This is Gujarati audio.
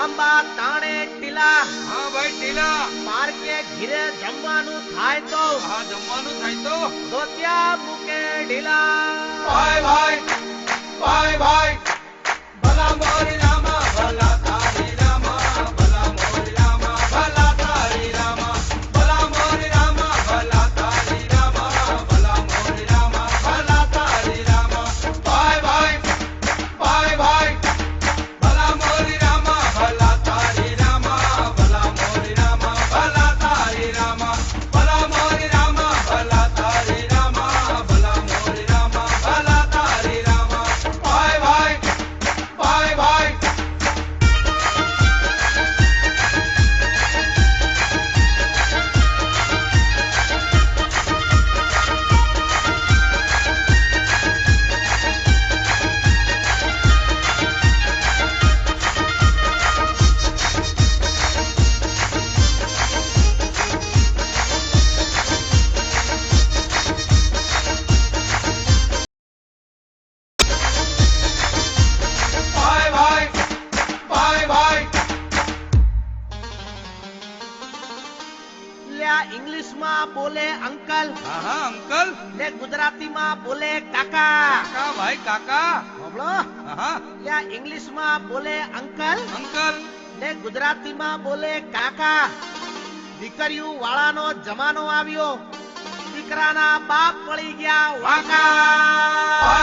લાંબા તાણે ટીલા. હા ભાઈ ટીલા. પાર્કે ઘીરે જમવાનું થાય તો. હા જમવાનું થાય તો. ધોતિયા મૂકે ઢીલા. ભાઈ ભાઈ ભાઈ ભાઈ ભલા મોરી રામા ભલા તારી રામા ભલા મોરી રામા ભલા તારી રામા ભલા મોરી રામા ભલા તારી રામા ભલા મોરી રામા ભલા તારી રામા ભાઈ ભાઈ ભાઈ ભાઈ ભલા મોરી રામા ભલા તારી રામા ભલા મોરી રામા ભલા તારી રામા ભલા મોરી રામા ભલા તારી રામા ભલા મોરી રામા ભલા તારી રામા ભાઈ ભાઈ ભાઈ ભાઈ ભાઈ ભાઈ ભાઈ ભાઈ લ્યા ઇંગ્લિશમાં બોલે અંકલ હા હા અંકલ ને ગુજરાતીમાં બોલે કાકા. કાકા ભાઈ કાકા સાંભળો. હા હા લ્યા ઇંગ્લિશમાં બોલે અંકલ અંકલ ને ગુજરાતીમાં બોલે કાકા. દીકરીઓ વાળાનો જમાનો આવ્યો, દીકરાના બાપ પડી ગયા વાંકા.